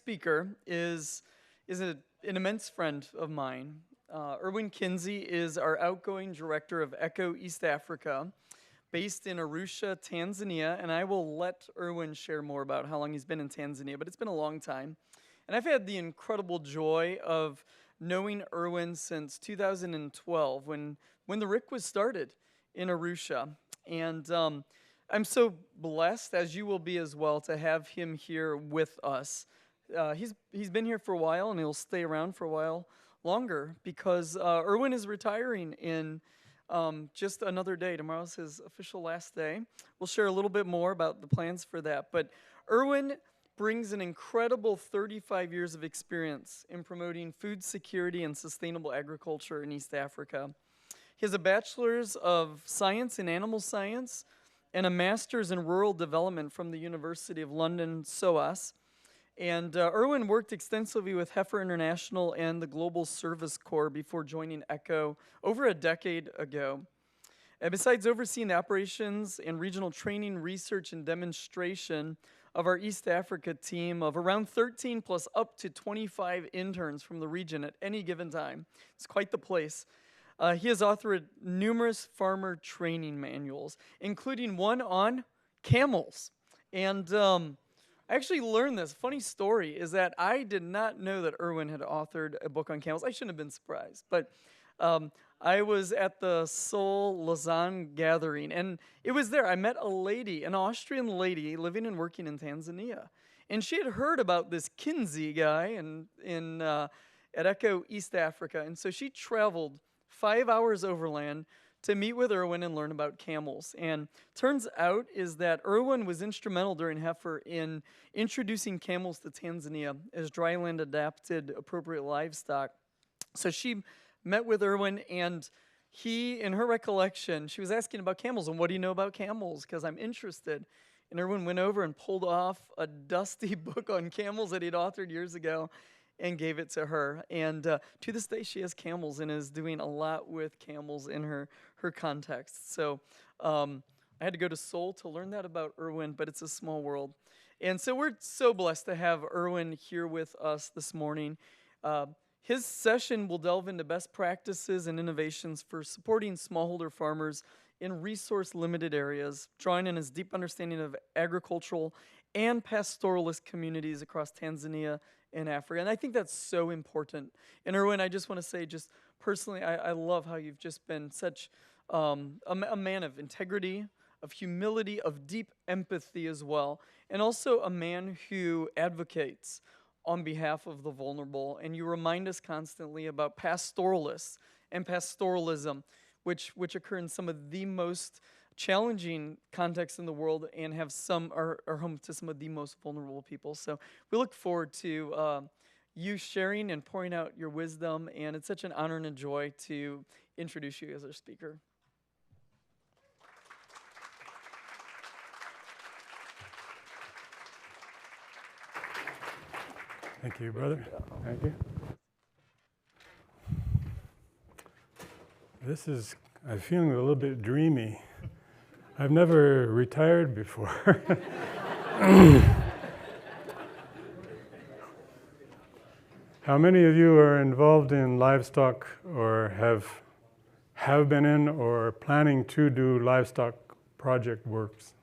speaker is an immense friend of mine. Erwin Kinsey is our outgoing director of ECHO East Africa, based in Arusha, Tanzania, and I will let Erwin share more about how long he's been in Tanzania, but it's been a long time. And I've had the incredible joy of knowing Erwin since 2012, when the RIC was started in Arusha. And I'm so blessed, as you will be as well, to have him here with us. He's been here for a while, and he'll stay around for a while longer, because Erwin is retiring in just another day. Tomorrow's his official last day. We'll share a little bit more about the plans for that. But Erwin brings an incredible 35 years of experience in promoting food security and sustainable agriculture in East Africa. He has a bachelor's of science in animal science and a master's in rural development from the University of London, SOAS. And Erwin worked extensively with Heifer International and the Global Service Corps before joining ECHO over a decade ago. And besides overseeing the operations and regional training, research, and demonstration of our East Africa team of around 13 plus up to 25 interns from the region at any given time, it's quite the place. He has authored numerous farmer training manuals, including one on camels. And I actually learned this. Funny story is that I did not know that Erwin had authored a book on camels. I shouldn't have been surprised. But I was at the Seoul Lausanne gathering, and it was there. I met a lady, an Austrian lady living and working in Tanzania. And she had heard about this Kinsey guy at ECHO East Africa. And so she traveled 5 hours overland to meet with Erwin and learn about camels. And turns out is that Erwin was instrumental during Heifer in introducing camels to Tanzania as dryland adapted appropriate livestock. So she met with Erwin, and he, in her recollection, she was asking about camels, and what do you know about camels? Because I'm interested. And Erwin went over and pulled off a dusty book on camels that he'd authored years ago and gave it to her. And to this day, she has camels and is doing a lot with camels in her context. So I had to go to Seoul to learn that about Erwin, but it's a small world. And so we're so blessed to have Erwin here with us this morning. His session will delve into best practices and innovations for supporting smallholder farmers in resource-limited areas, drawing on his deep understanding of agricultural and pastoralist communities across Tanzania and Africa. And I think that's so important. And Erwin, I just want to say, just personally, I love how you've just been such a man of integrity, of humility, of deep empathy as well, and also a man who advocates on behalf of the vulnerable. And you remind us constantly about pastoralists and pastoralism, which occur in some of the most challenging contexts in the world and are home to some of the most vulnerable people. So we look forward to you sharing and pouring out your wisdom, and it's such an honor and a joy to introduce you as our speaker. Thank you, brother. Thank you. I'm feeling a little bit dreamy. I've never retired before. How many of you are involved in livestock or have been in or planning to do livestock project works?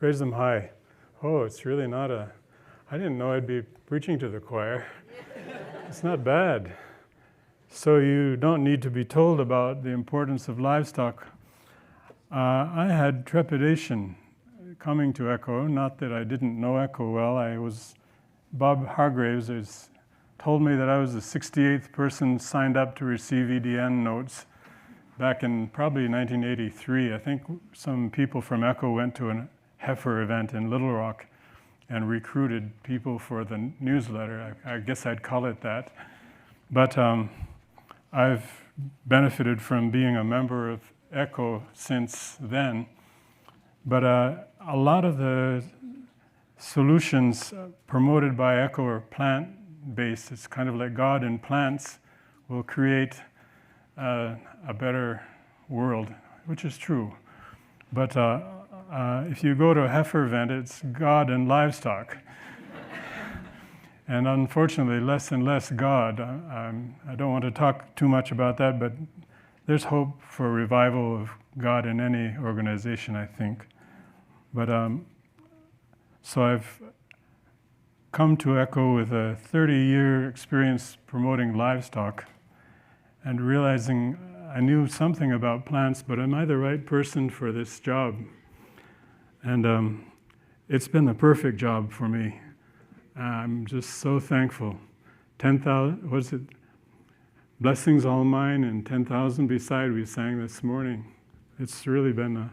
Raise them high. Oh, it's really not I didn't know I'd be preaching to the choir. It's not bad. So you don't need to be told about the importance of livestock. I had trepidation coming to ECHO, not that I didn't know ECHO well. Bob Hargraves told me that I was the 68th person signed up to receive EDN notes back in probably 1983. I think some people from ECHO went to a Heifer event in Little Rock and recruited people for the newsletter. I guess I'd call it that. But I've benefited from being a member of ECHO since then. But a lot of the solutions promoted by ECHO are plant-based. It's kind of like God in plants will create a better world, which is true. But if you go to a Heifer event, it's God and livestock. and unfortunately less and less God. I don't want to talk too much about that, but there's hope for revival of God in any organization, I think. But so I've come to ECHO with a 30-year experience promoting livestock and realizing I knew something about plants, but am I the right person for this job? And it's been the perfect job for me. I'm just so thankful. 10,000, what's it? Blessings all mine and 10,000 beside, we sang this morning. It's really been a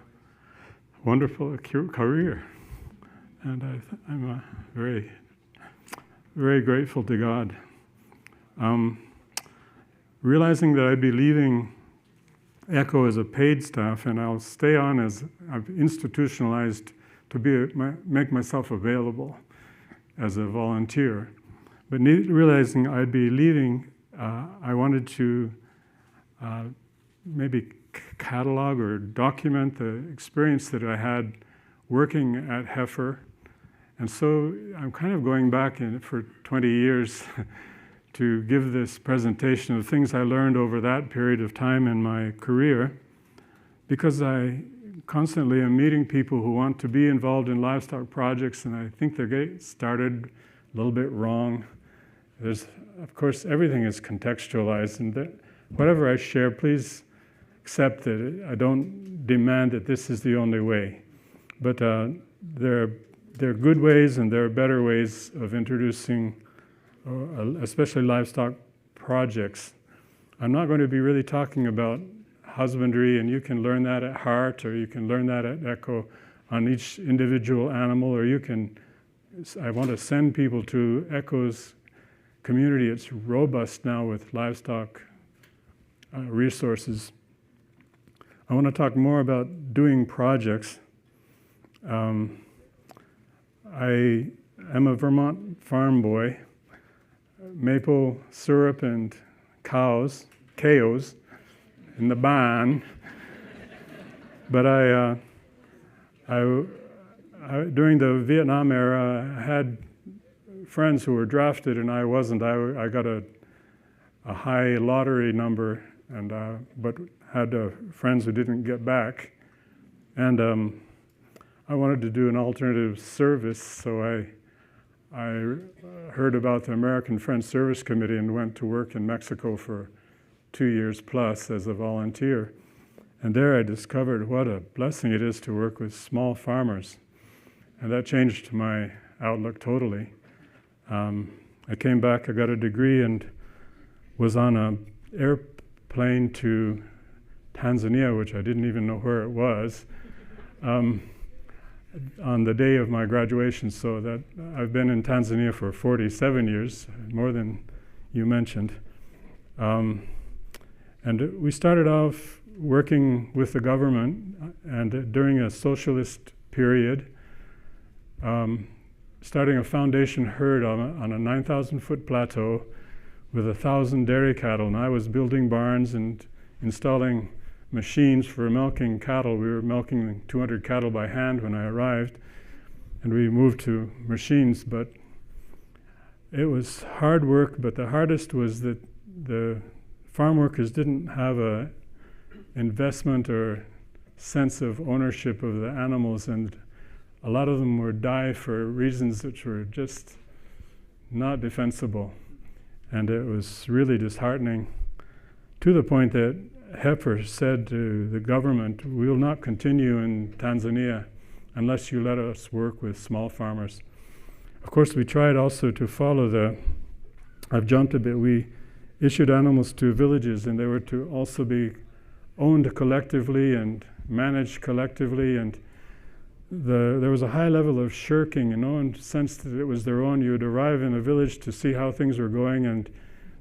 wonderful career. And I'm very, very grateful to God. Realizing that I'd be leaving ECHO as a paid staff, and I'll stay on as I've institutionalized to make myself available as a volunteer. But realizing I'd be leaving, I wanted to maybe catalog or document the experience that I had working at Heifer. And so I'm kind of going back for 20 years to give this presentation of things I learned over that period of time in my career, because I constantly am meeting people who want to be involved in livestock projects, and I think they're getting started a little bit wrong. There's, of course, everything is contextualized, and whatever I share, please accept that I don't demand that this is the only way. But there are good ways and there are better ways of introducing especially livestock projects. I'm not going to be really talking about husbandry, and you can learn that at Heart, or you can learn that at ECHO on each individual animal, or I want to send people to ECHO's community. It's robust now with livestock resources. I want to talk more about doing projects. I am a Vermont farm boy. Maple syrup and cows in the barn. But during the Vietnam era, I had friends who were drafted and I wasn't. I got a high lottery number, but had friends who didn't get back. And I wanted to do an alternative service, so I heard about the American Friends Service Committee and went to work in Mexico for 2 years plus as a volunteer. And there I discovered what a blessing it is to work with small farmers. And that changed my outlook totally. I came back, I got a degree, and was on an airplane to Tanzania, which I didn't even know where it was, on the day of my graduation. So that I've been in Tanzania for 47 years, more than you mentioned. And we started off working with the government, and during a socialist period, starting a foundation herd on a 9,000-foot plateau with 1,000 dairy cattle. And I was building barns and installing machines for milking cattle. We were milking 200 cattle by hand when I arrived, and we moved to machines. But it was hard work, but the hardest was that the farm workers didn't have a investment or sense of ownership of the animals, and a lot of them would die for reasons which were just not defensible. And it was really disheartening, to the point that Heifer said to the government, "We will not continue in Tanzania unless you let us work with small farmers." Of course, we tried also to follow I've jumped a bit, we issued animals to villages, and they were to also be owned collectively and managed collectively, and there was a high level of shirking, and no one sensed that it was their own. You would arrive in a village to see how things were going, and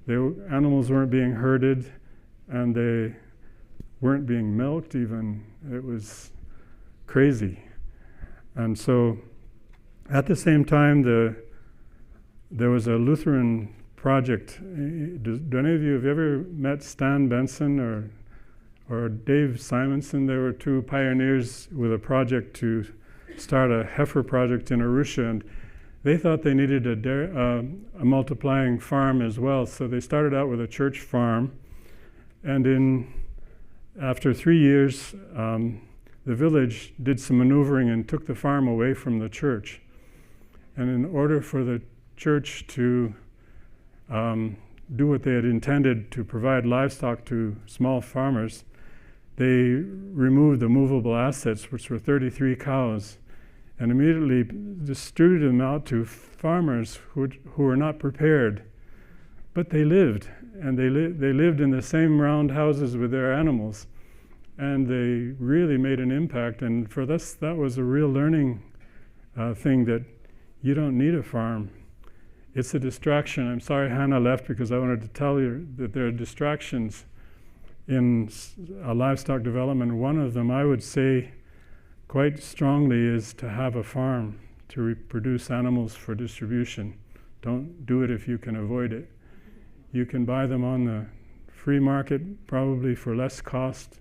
the animals weren't being herded, and they weren't being milked even. It was crazy. And so at the same time, there was a Lutheran project. Do any of you have ever met Stan Benson or Dave Simonson? They were two pioneers with a project to start a heifer project in Arusha, and they thought they needed a multiplying farm as well. So they started out with a church farm, and after 3 years, the village did some maneuvering and took the farm away from the church. And in order for the church to do what they had intended, to provide livestock to small farmers, they removed the movable assets, which were 33 cows, and immediately distributed them out to farmers who were not prepared. But they lived, and they lived in the same round houses with their animals, and they really made an impact. And for us, that was a real learning thing, that you don't need a farm. It's a distraction. I'm sorry Hannah left, because I wanted to tell you that there are distractions in livestock development. One of them, I would say quite strongly, is to have a farm to reproduce animals for distribution. Don't do it if you can avoid it. You can buy them on the free market, probably for less cost.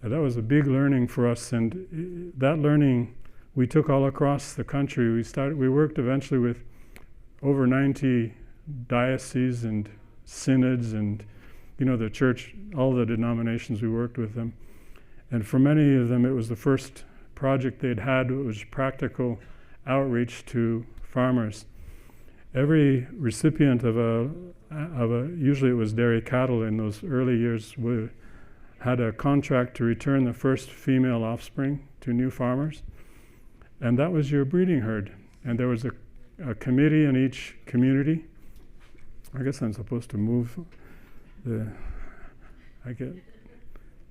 That was a big learning for us, and that learning we took all across the country. We worked eventually with over 90 dioceses and synods, and the church, all the denominations, we worked with them. And for many of them, it was the first project they'd had. It was practical outreach to farmers. Every recipient of a usually it was dairy cattle in those early years, had a contract to return the first female offspring to new farmers. And that was your breeding herd. And there was a committee in each community. I guess I'm supposed to move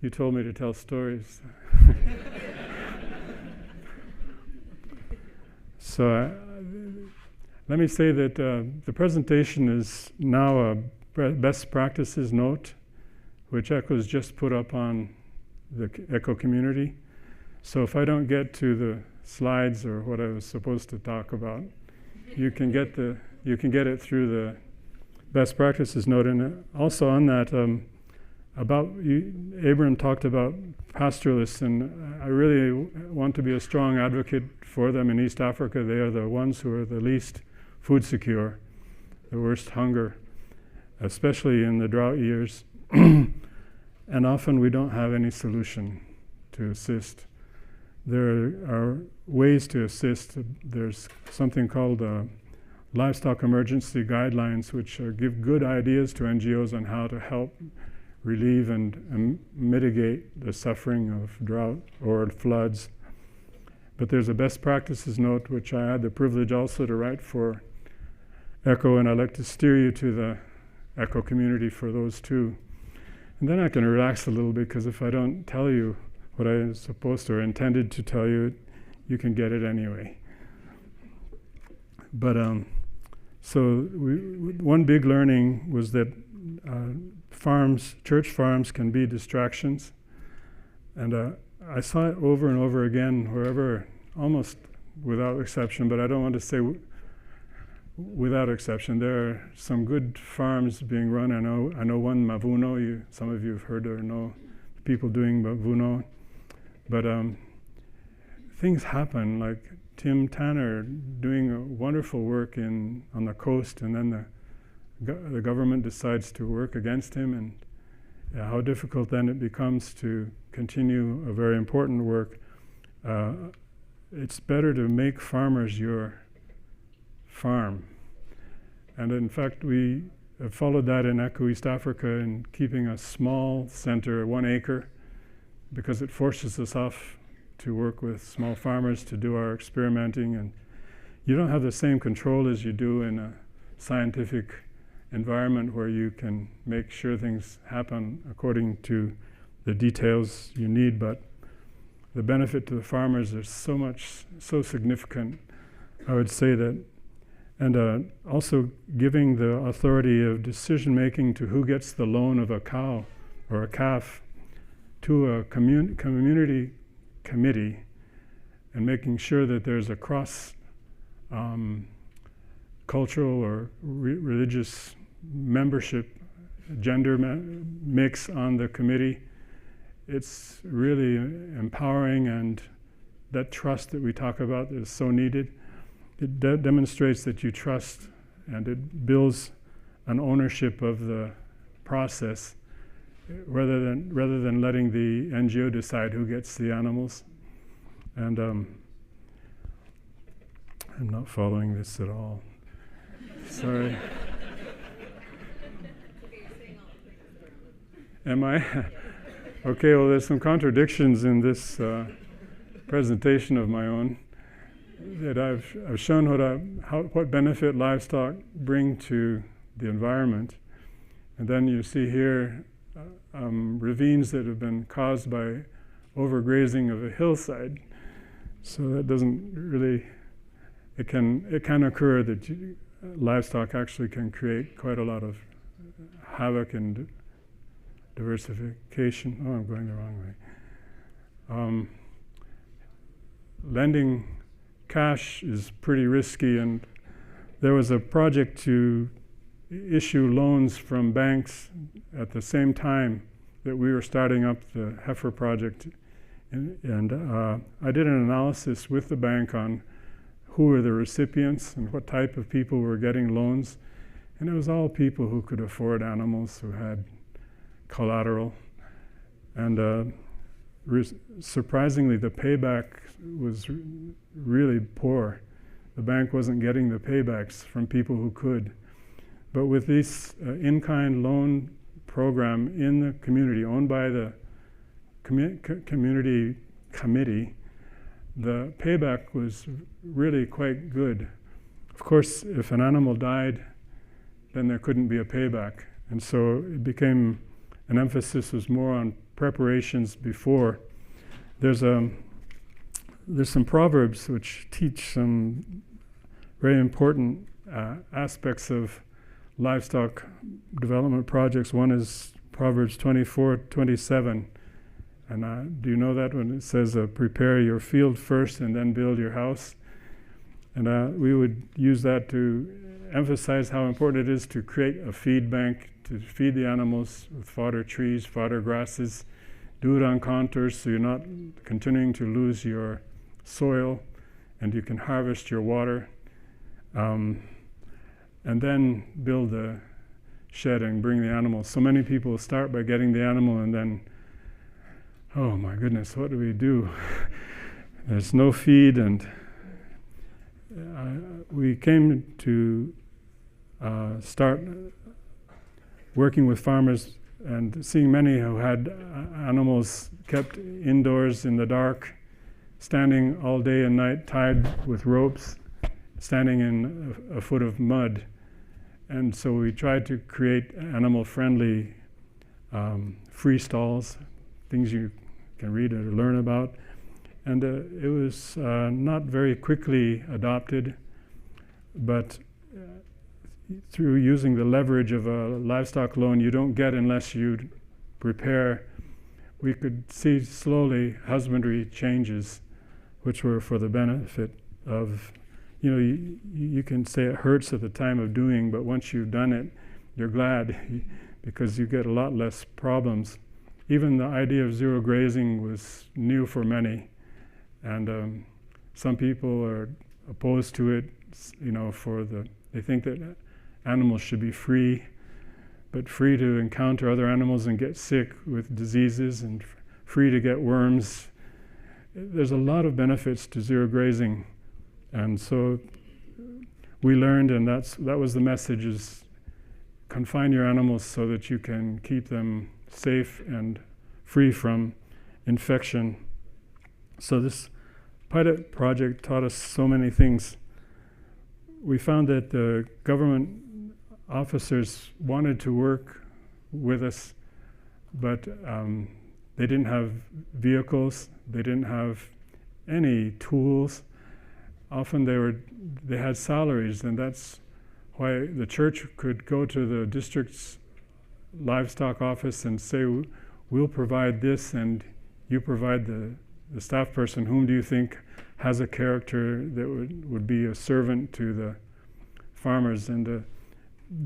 you told me to tell stories. So let me say that the presentation is now a best practices note, which ECHO's just put up on the ECHO community. So if I don't get to the slides or what I was supposed to talk about, you can get it through the best practices note. And also on that, Abram talked about pastoralists, and I really want to be a strong advocate for them in East Africa. They are the ones who are the least food secure, the worst hunger, especially in the drought years. And often we don't have any solution to assist. There are ways to assist. There's something called livestock emergency guidelines, which give good ideas to NGOs on how to help relieve and mitigate the suffering of drought or floods. But there's a best practices note, which I had the privilege also to write for ECHO, and I'd like to steer you to the ECHO community for those too. And then I can relax a little bit, because if I don't tell you what I was supposed to or intended to tell you, you can get it anyway. But one big learning was that church farms can be distractions. And I saw it over and over again, wherever, almost without exception, but I don't want to say without exception. There are some good farms being run. I know one, Mavuno. Some of you have heard or know people doing Mavuno. But things happen, like Tim Tanner doing wonderful work on the coast, and then the government decides to work against him, and how difficult then it becomes to continue a very important work. It's better to make farmers your farm. And in fact, we have followed that in ECHO East Africa in keeping a small center, 1 acre, because it forces us off to work with small farmers to do our experimenting. And you don't have the same control as you do in a scientific environment, where you can make sure things happen according to the details you need. But the benefit to the farmers is so significant, I would say that. And also giving the authority of decision making to who gets the loan of a cow or a calf to a community committee, and making sure that there's a cross cultural or religious membership, gender mix on the committee. It's really empowering, and that trust that we talk about is so needed. it demonstrates that you trust, and it builds an ownership of the process rather than letting the NGO decide who gets the animals. And I'm not following this at all. Sorry. Am I? Okay, well, there's some contradictions in this presentation of my own, that I've shown what benefit livestock bring to the environment. And then you see here ravines that have been caused by overgrazing of a hillside. So that doesn't really, it can occur that livestock actually can create quite a lot of havoc and diversification. Oh, I'm going the wrong way. Lending cash is pretty risky, and there was a project to issue loans from banks at the same time that we were starting up the Heifer project. And I did an analysis with the bank on who were the recipients and what type of people were getting loans. And it was all people who could afford animals, who had collateral. And surprisingly, the payback was really poor. The bank wasn't getting the paybacks from people who could. But with this in-kind loan program in the community, owned by the community committee, the payback was really quite good. Of course, if an animal died, then there couldn't be a payback. And so it became, an emphasis was more on preparations before. There's some proverbs which teach some very important aspects of livestock development projects. One is Proverbs 24:27. And do you know that when it says, prepare your field first and then build your house? And we would use that to emphasize how important it is to create a feed bank, to feed the animals with fodder trees, fodder grasses. Do it on contours so you're not continuing to lose your soil, and you can harvest your water. And then build the shed and bring the animals. So many people start by getting the animal, and then, oh my goodness, what do we do? There's no feed, and we came to start working with farmers and seeing many who had animals kept indoors in the dark, standing all day and night tied with ropes, standing in a foot of mud. And so we tried to create animal-friendly free stalls, things you can read or learn about. And it was not very quickly adopted, but through using the leverage of a livestock loan you don't get unless you prepare, we could see slowly husbandry changes, which were for the benefit of, you can say it hurts at the time of doing, but once you've done it, you're glad because you get a lot less problems. Even the idea of zero grazing was new for many, and some people are opposed to it, they think that animals should be free, but free to encounter other animals and get sick with diseases, and free to get worms. There's a lot of benefits to zero grazing. And so we learned, and that was the message, is confine your animals so that you can keep them safe and free from infection. So this pilot project taught us so many things. We found that the government officers wanted to work with us, but they didn't have vehicles, they didn't have any tools. Often they had salaries, and that's why the church could go to the district's livestock office and say, we'll provide this, and you provide the staff person. Whom do you think has a character that would be a servant to the farmers? And a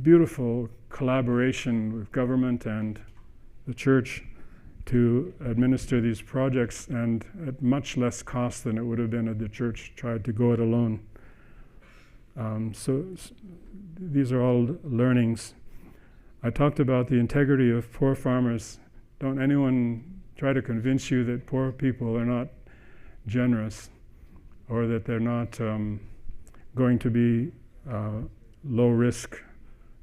beautiful collaboration with government and the church to administer these projects, and at much less cost than it would have been if the church tried to go it alone. These are all learnings. I talked about the integrity of poor farmers. Don't anyone try to convince you that poor people are not generous, or that they're not going to be low-risk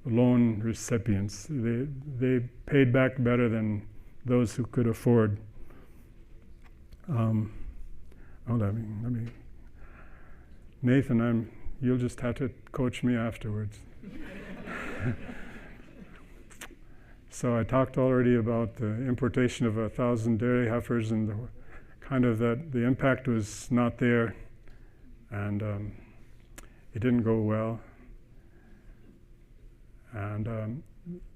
loan recipients. They paid back better than those who could afford. Let me. Nathan, you'll just have to coach me afterwards. So I talked already about the importation of 1,000 dairy heifers, and the impact was not there, and it didn't go well. And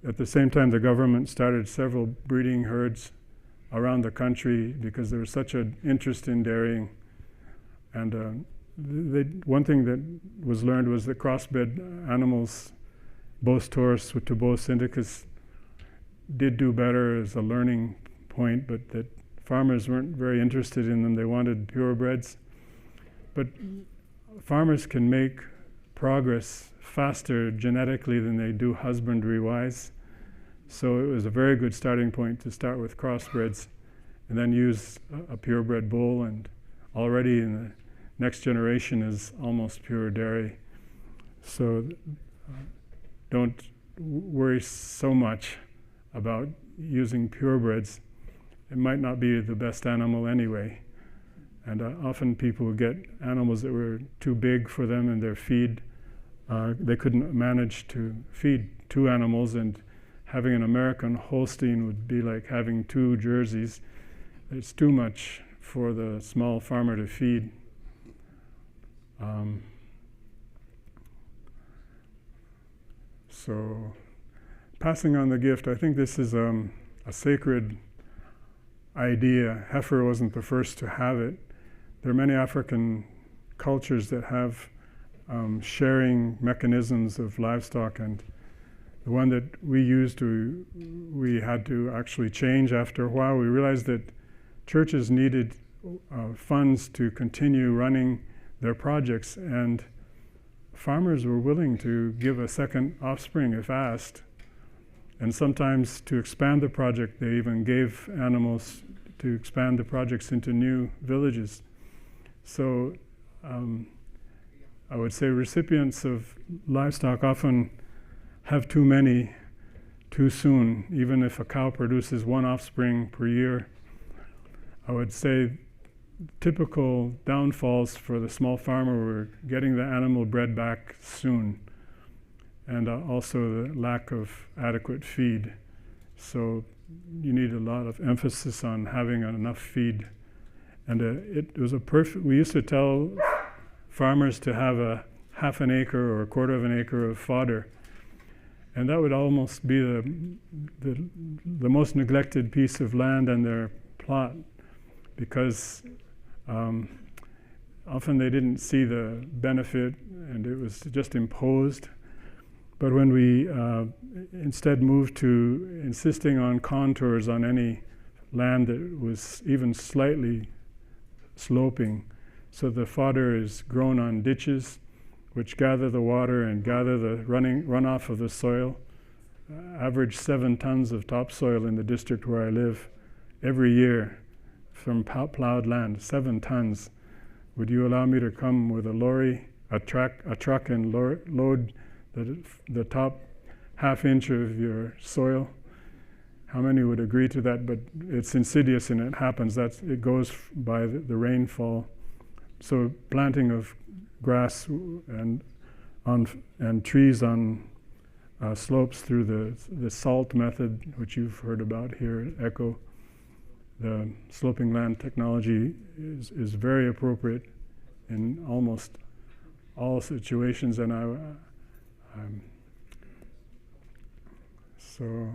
at the same time, the government started several breeding herds around the country because there was such an interest in dairying. And one thing that was learned was that crossbred animals, Bos taurus to Bos indicus, did do better as a learning point, but that farmers weren't very interested in them. They wanted purebreds. But farmers can make progress faster genetically than they do husbandry-wise. So it was a very good starting point to start with crossbreds and then use a purebred bull, and already in the next generation is almost pure dairy. So don't worry so much about using purebreds. It might not be the best animal anyway. And often people would get animals that were too big for them in their feed. They couldn't manage to feed two animals, and having an American Holstein would be like having two Jerseys. It's too much for the small farmer to feed. So passing on the gift, I think this is a sacred idea. Heifer wasn't the first to have it. There are many African cultures that have sharing mechanisms of livestock, and the one that we used we had to actually change after a while. We realized that churches needed funds to continue running their projects, and farmers were willing to give a second offspring if asked. And sometimes to expand the project, they even gave animals to expand the projects into new villages. So I would say recipients of livestock often have too many too soon. Even if a cow produces one offspring per year, I would say typical downfalls for the small farmer were getting the animal bred back soon, and also the lack of adequate feed. So you need a lot of emphasis on having enough feed. And it was we used to tell farmers to have a half an acre or a quarter of an acre of fodder. And that would almost be the most neglected piece of land in their plot, because often they didn't see the benefit and it was just imposed. But when we instead moved to insisting on contours on any land that was even slightly sloping, so the fodder is grown on ditches which gather the water and gather the runoff of the soil, average 7 tons of topsoil in the district where I live every year from plowed land, 7 tons. Would you allow me to come with a lorry, a truck and load the top half inch of your soil? How many would agree to that? But it's insidious and it happens. It goes by the rainfall. So planting of grass and trees on slopes through the salt method, which you've heard about here at ECHO, the sloping land technology is very appropriate in almost all situations. And so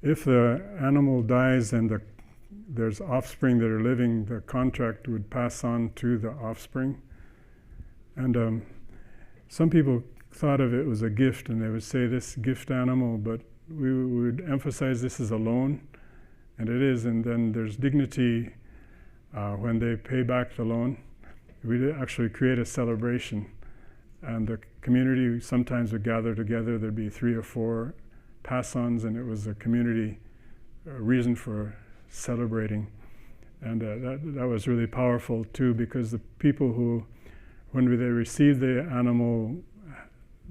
if the animal dies and there's offspring that are living, the contract would pass on to the offspring. And some people thought of it as a gift, and they would say this gift animal, but we would emphasize this is a loan, and it is. And then there's dignity when they pay back the loan. we'd actually create a celebration. And the community sometimes would gather together. There'd be 3 or 4 pass-ons, and it was a community reason for celebrating. And that was really powerful too, because the people who, when they received the animal,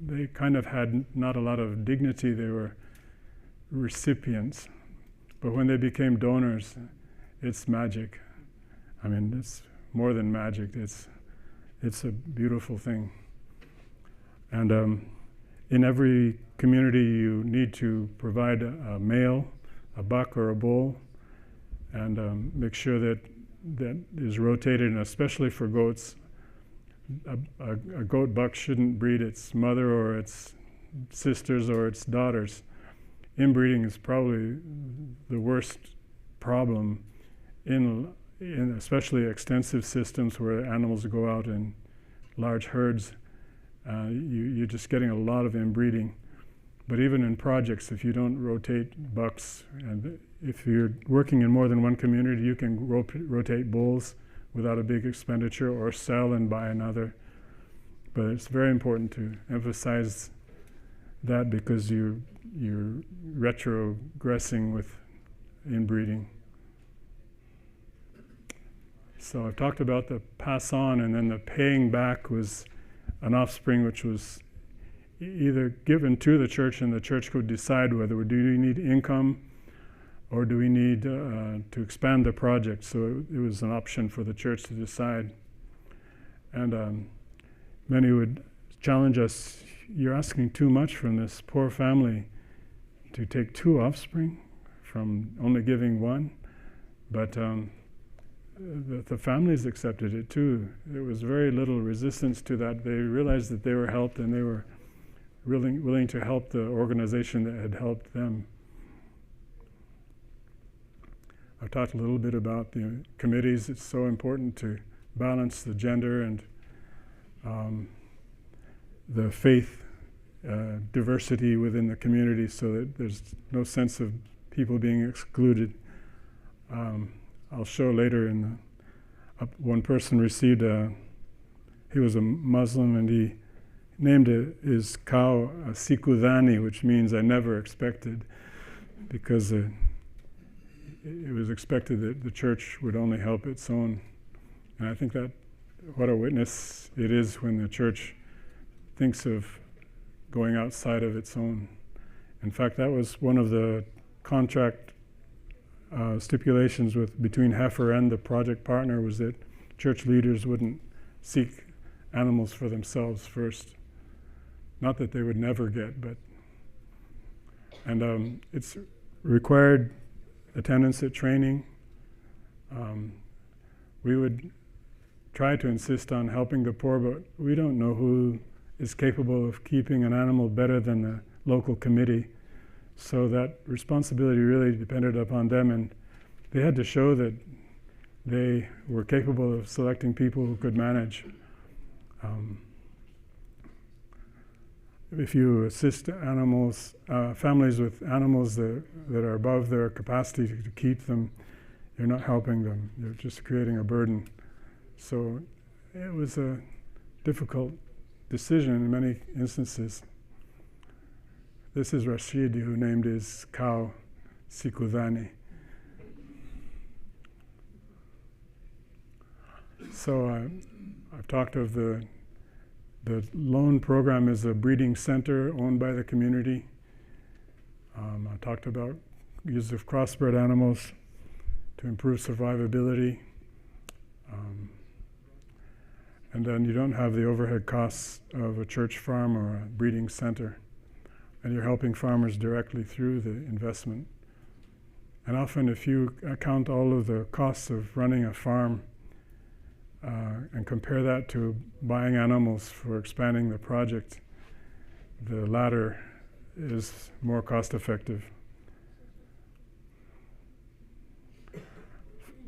they kind of had not a lot of dignity. They were recipients. But when they became donors, it's magic. I mean, it's more than magic. It's a beautiful thing. And in every community, you need to provide a male, a buck or a bull, and make sure that is rotated, and especially for goats. A goat buck shouldn't breed its mother or its sisters or its daughters. Inbreeding is probably the worst problem in especially extensive systems where animals go out in large herds. You're just getting a lot of inbreeding. But even in projects, if you don't rotate bucks, and if you're working in more than one community, you can rotate bulls without a big expenditure, or sell and buy another. But it's very important to emphasize that, because you're retrogressing with inbreeding. So I've talked about the pass on, and then the paying back was an offspring which was either given to the church, and the church could decide whether do we need income or do we need to expand the project. So it was an option for the church to decide. And many would challenge us, you're asking too much from this poor family to take 2 offspring from only giving 1. But the families accepted it too. There was very little resistance to that. They realized that they were helped, and they were willing to help the organization that had helped them. I've talked a little bit about the committees. It's so important to balance the gender and the faith diversity within the community, so that there's no sense of people being excluded. I'll show later in one person received he was a Muslim, and he named his cow Sikudhani, which means I never expected, because it was expected that the church would only help its own. And I think that what a witness it is when the church thinks of going outside of its own. In fact, that was one of the contract stipulations between Heifer and the project partner, was that church leaders wouldn't seek animals for themselves first. Not that they would never get, but... And it's required attendance at training. We would try to insist on helping the poor, but we don't know who is capable of keeping an animal better than the local committee. So that responsibility really depended upon them, and they had to show that they were capable of selecting people who could manage. If you assist families with animals that are above their capacity to keep them, you're not helping them. You're just creating a burden. So it was a difficult decision in many instances. This is Rashid, who named his cow Sikudhani. So I've talked of the loan program is a breeding center owned by the community. I talked about use of crossbred animals to improve survivability. And then you don't have the overhead costs of a church farm or a breeding center. And you're helping farmers directly through the investment. And often if you account all of the costs of running a farm and compare that to buying animals for expanding the project, the latter is more cost effective.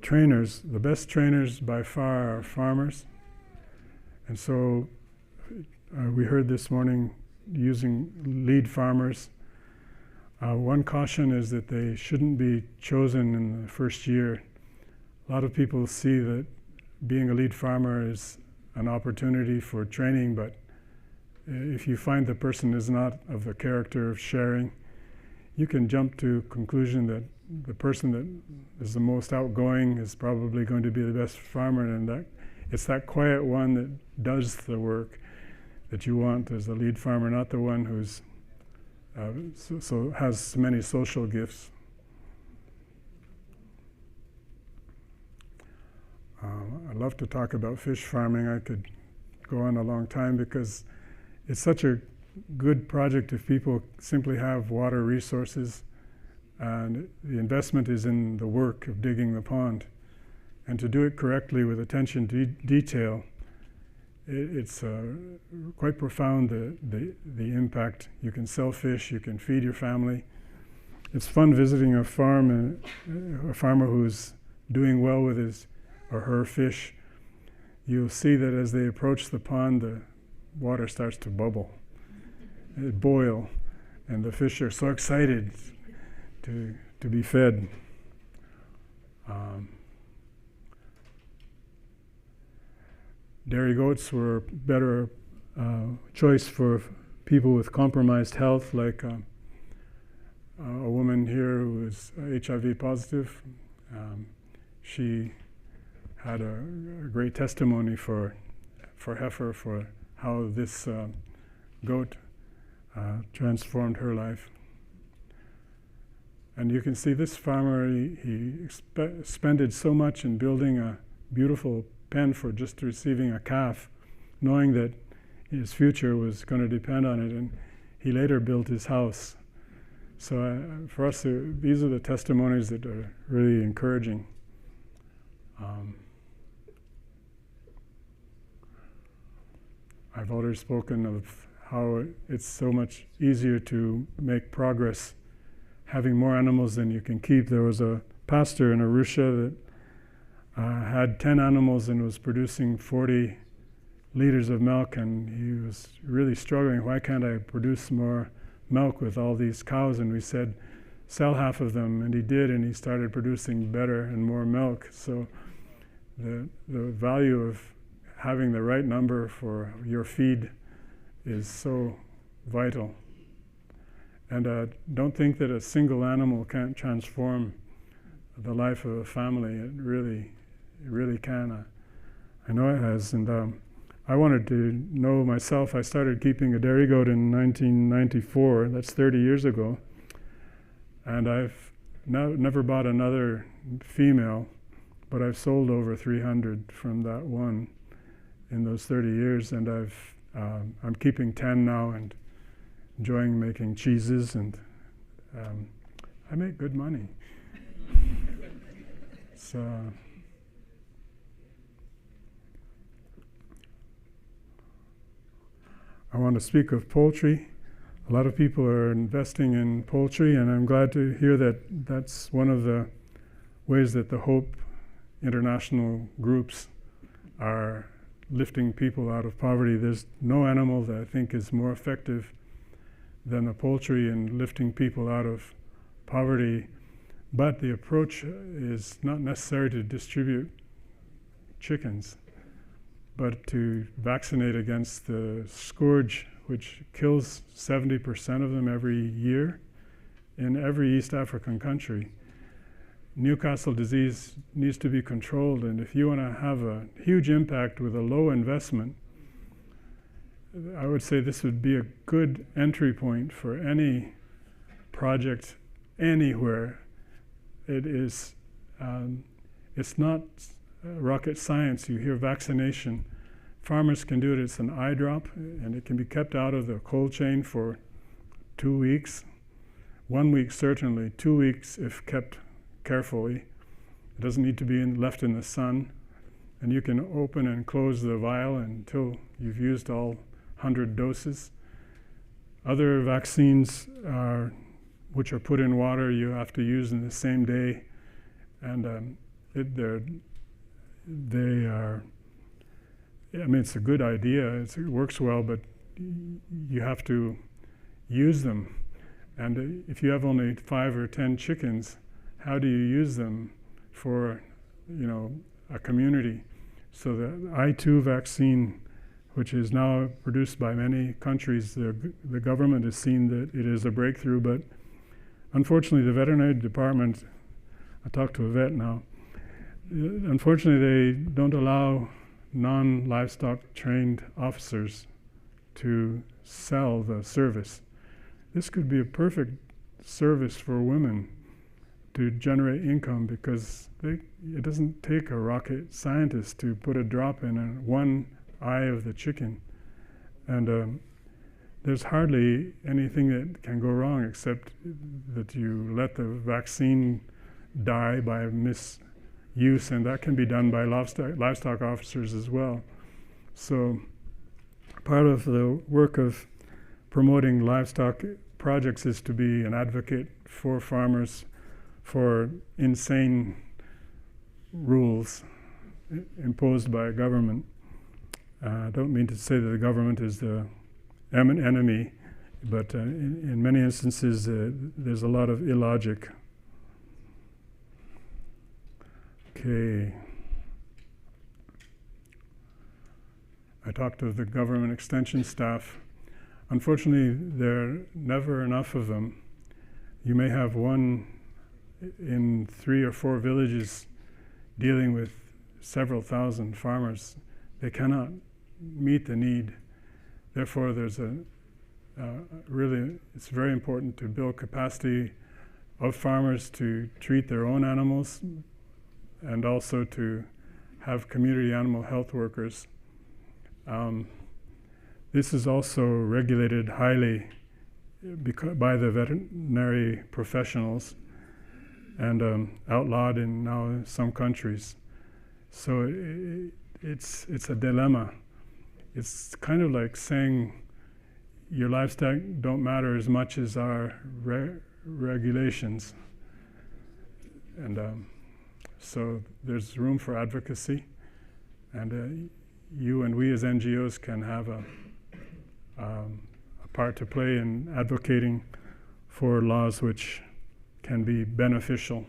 Trainers, the best trainers by far are farmers. And so we heard this morning using lead farmers. One caution is that they shouldn't be chosen in the first year. A lot of people see that being a lead farmer is an opportunity for training, but if you find the person is not of the character of sharing, you can jump to conclusion that the person that is the most outgoing is probably going to be the best farmer, and that it's that quiet one that does the work that you want as a lead farmer, not the one who's so has many social gifts. I'd love to talk about fish farming. I could go on a long time because it's such a good project if people simply have water resources, and the investment is in the work of digging the pond. And to do it correctly with attention to detail, it's quite profound, the impact. You can sell fish, you can feed your family. It's fun visiting a farm, a farmer who's doing well with his or her fish. You'll see that as they approach the pond, the water starts to bubble, it boil, and the fish are so excited to be fed. Dairy goats were a better choice for people with compromised health, like a woman here who is HIV positive. She had a great testimony for Heifer, for how this goat transformed her life. And you can see this farmer, he expended so much in building a beautiful pen for just receiving a calf, knowing that his future was going to depend on it, and he later built his house. So for us, these are the testimonies that are really encouraging. I've already spoken of how it's so much easier to make progress having more animals than you can keep. There was a pastor in Arusha that had 10 animals and was producing 40 liters of milk, and he was really struggling. Why can't I produce more milk with all these cows? And we said, sell half of them, and he did, and he started producing better and more milk. So the value of having the right number for your feed is so vital. And don't think that a single animal can't transform the life of a family. It really can. I know it has. And I wanted to know myself. I started keeping a dairy goat in 1994. That's 30 years ago. And I've never bought another female, but I've sold over 300 from that one in those 30 years. And I'm keeping 10 now and enjoying making cheeses, and I make good money. So I want to speak of poultry. A lot of people are investing in poultry, and I'm glad to hear that that's one of the ways that the Hope International groups are lifting people out of poverty. There's no animal that I think is more effective than the poultry in lifting people out of poverty, but the approach is not necessary to distribute chickens, but to vaccinate against the scourge, which kills 70% of them every year in every East African country. Newcastle disease needs to be controlled, and if you want to have a huge impact with a low investment, I would say this would be a good entry point for any project anywhere. It is, it's not rocket science. You hear vaccination. Farmers can do it. It's an eye drop, and it can be kept out of the cold chain for 2 weeks. 1 week certainly, 2 weeks if kept carefully. It doesn't need to be left in the sun. And you can open and close the vial until you've used all 100 doses. Other vaccines which are put in water, you have to use in the same day, and they are. I mean, it's a good idea. It works well, but you have to use them. And if you have only 5 or 10 chickens, how do you use them for, a community? So the I2 vaccine, which is now produced by many countries, the government has seen that it is a breakthrough, but unfortunately the veterinary department, I talked to a vet now, unfortunately they don't allow non-livestock trained officers to sell the service. This could be a perfect service for women to generate income, because it doesn't take a rocket scientist to put a drop in one eye of the chicken, and there's hardly anything that can go wrong except that you let the vaccine die by misuse, and that can be done by livestock officers as well. So part of the work of promoting livestock projects is to be an advocate for farmers for insane rules imposed by a government. I don't mean to say that the government is the enemy, but in many instances there's a lot of illogic. Okay. I talked to the government extension staff. Unfortunately, there are never enough of them. You may have one in 3 or 4 villages dealing with several thousand farmers. They cannot meet the need. Therefore, there's it's very important to build capacity of farmers to treat their own animals, and also to have community animal health workers. This is also regulated highly by the veterinary professionals, and outlawed in now some countries. So it's a dilemma. It's kind of like saying your livestock don't matter as much as our regulations. And so there's room for advocacy, and you and we as NGOs can have a part to play in advocating for laws which can be beneficial.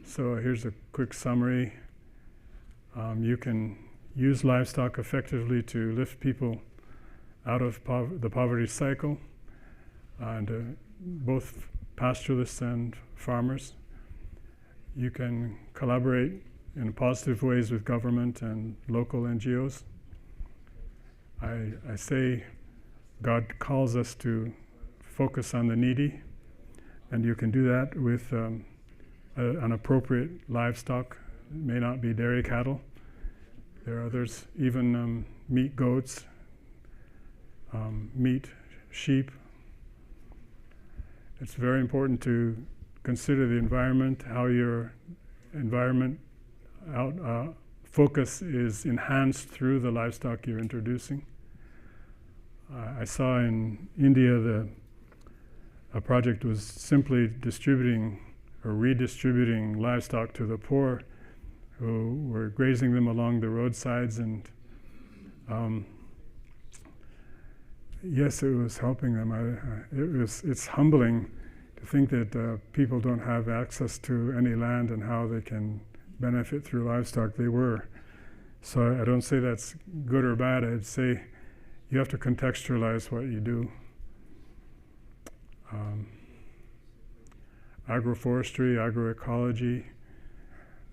So here's a quick summary. You can use livestock effectively to lift people out of the poverty cycle, and both pastoralists and farmers. You can collaborate in positive ways with government and local NGOs. I say God calls us to focus on the needy, and you can do that with an appropriate livestock. It may not be dairy cattle. There are others, even meat goats, meat sheep. It's very important to consider the environment, how your environment focus is enhanced through the livestock you're introducing. I saw in India a project was simply distributing or redistributing livestock to the poor who were grazing them along the roadsides, and yes, it was helping them. It's humbling to think that people don't have access to any land and how they can benefit through livestock. They were. So I don't say that's good or bad. I'd say you have to contextualize what you do. Agroforestry, agroecology,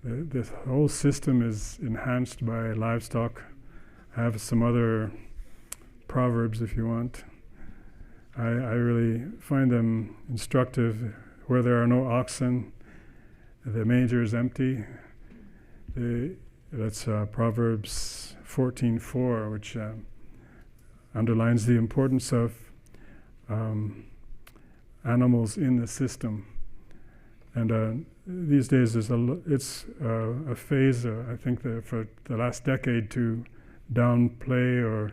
this whole system is enhanced by livestock. I have some other proverbs if you want. I really find them instructive. Where there are no oxen, the manger is empty. That's Proverbs 14:4, which underlines the importance of animals in the system. And these days it's a phase, I think, for the last decade to downplay or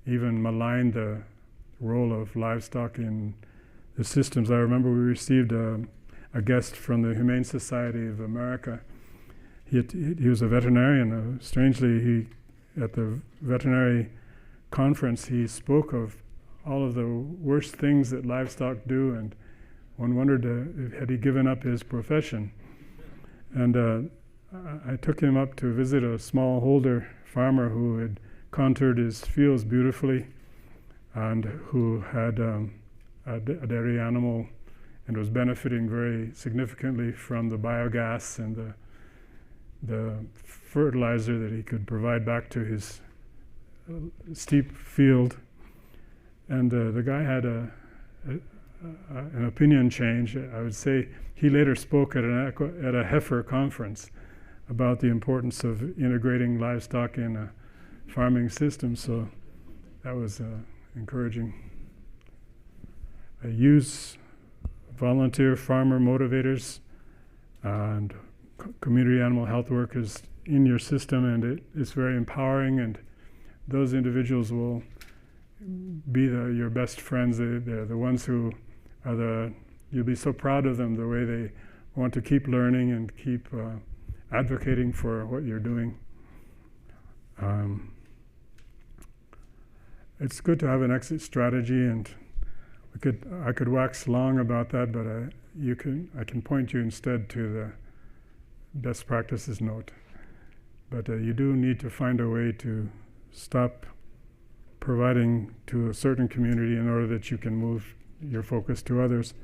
even malign the role of livestock in the systems. I remember we received a guest from the Humane Society of America. He was a veterinarian. Strangely, at the veterinary conference, he spoke of all of the worst things that livestock do, and one wondered had he given up his profession. And I took him up to visit a smallholder farmer who had contoured his fields beautifully and who had a dairy animal and was benefiting very significantly from the biogas and the fertilizer that he could provide back to his steep field. And the guy had an opinion change. I would say he later spoke at a Heifer conference about the importance of integrating livestock in a farming system, so that was encouraging. I use volunteer farmer motivators and community animal health workers in your system, and it's very empowering, and those individuals will be your best friends. They're the ones who are you'll be so proud of them, the way they want to keep learning and keep advocating for what you're doing. It's good to have an exit strategy, and I could wax long about that, but I can point you instead to the best practices note. But you do need to find a way to stop providing to a certain community in order that you can move your focus to others.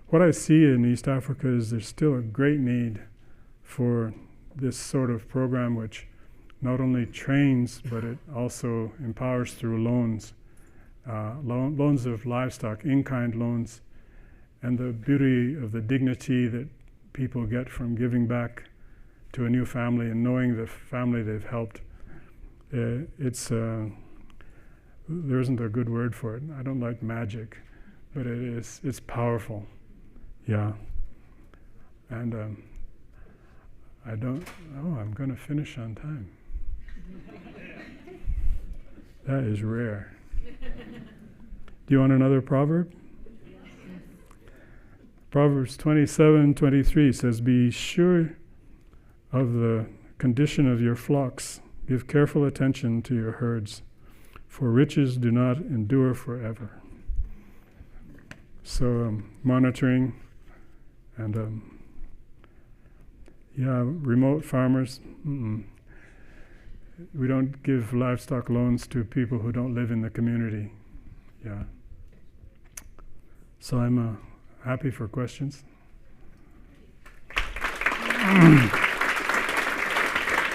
What I see in East Africa is there's still a great need for this sort of program, which not only trains, but it also empowers through loans. Loans of livestock, in-kind loans, and the beauty of the dignity that people get from giving back to a new family and knowing the family they've helped. There isn't a good word for it. I don't like magic, but it's powerful. Yeah. And I'm going to finish on time. That is rare. Do you want another proverb? Proverbs 27:23 says, "Be sure of the condition of your flocks. Give careful attention to your herds, for riches do not endure forever." So monitoring and remote farmers. We don't give livestock loans to people who don't live in the community. Yeah. So I'm happy for questions.